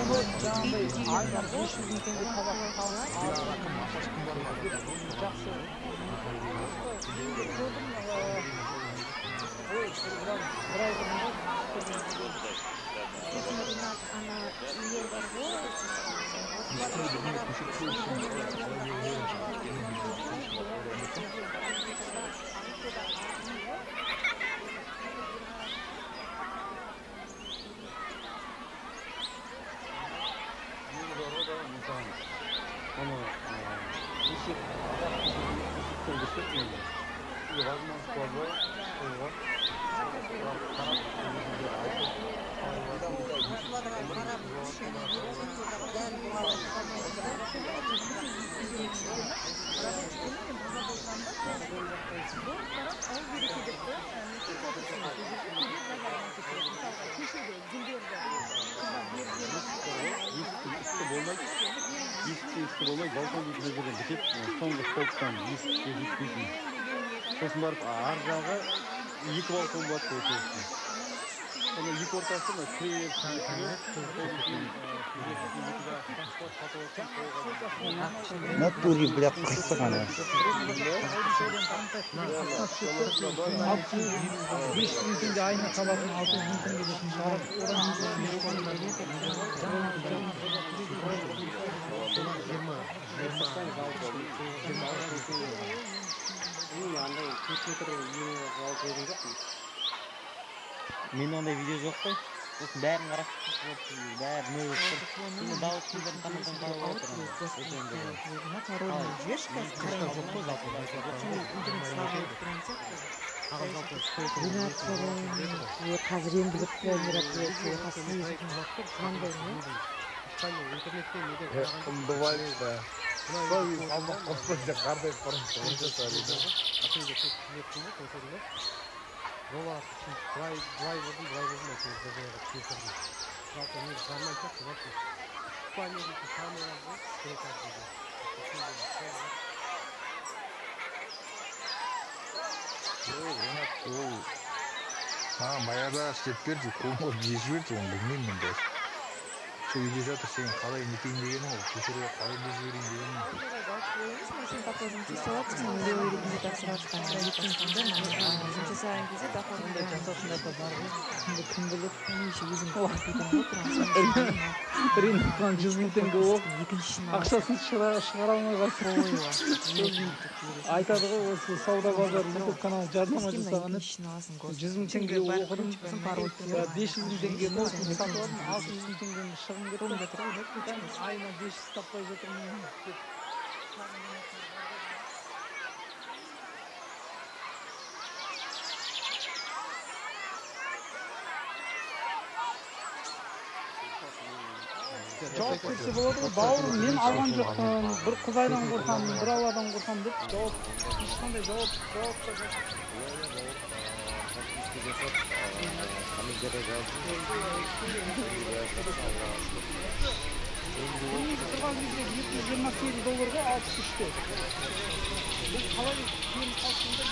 Onu жаңағыдай айына 500 мың теңге табатын табыс азырақ ешкім бармайды. Жақсы. Көрдім, ой, бір ай бұрын Она ел сосын барып ар жағы 2 балкон болады осы. Оны 2 ортасында кіріп натуре, блядь, қырсыған. 500 мың теңге айына табатын 600 мың теңге дейтін шығар. Мен ондай видео жоқ қой. Сосын бәрін қарап бәрі мөліп тұр. Şimdi дауысын қанаттан қалып отырмын. қазір енді біліп Бывает, да. Салмақ қоспайды, қардай қорынды. Жол ақысын былай болдым, кесірдім. Жалпы мен жармай кетті, бақсы. Испания дейтін самый разы, керекат дейді. Баяғыда істеп берді, қолымыз жесіп берді, оны білмеймін мен даже. Сол үйде жатыр, сен қалай нетейін дегенің ол, көшеге қалай безіп берейін дегенің. сен доходын жасалатсың, миллион ретінде тапсырасың. Жұмыс жасаған кезде доходында жасасында да бар ғой. кім біліп, неше өзің уақытын отырасың. Ринаттан 100 мың теңге болып, Екіншісін ақшасын шығара алмай қалсын. Айтады ғой, осы сауда базар YouTube каналы жарнама жасаған еді. 100 мың теңге оқыдым, 500 мың теңге ноутбук сатып алдым, 600 мың теңгені шығын кетті. Айына 500 таппай жатырмын деп. Жауап берсе болады ғой, бауырым мен алған жоқпын, бір Құдайдан қорқамын, бір Алладан қорқамын деп жауап, ешқандай жауап та жоқ. Тұрған кезде $228 63-те. Бұл қалай кейін қалсында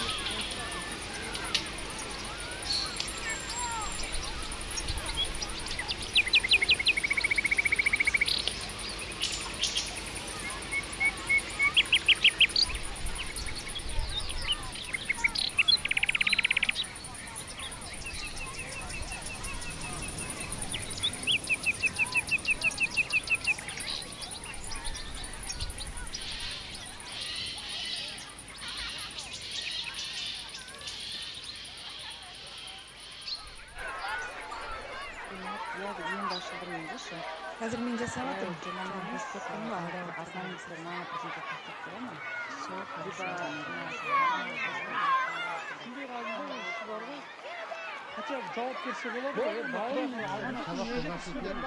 Қазір мен жасап жатырмын. Хотя жауап берсе болады ғой, бауырым алған ақшасын жедік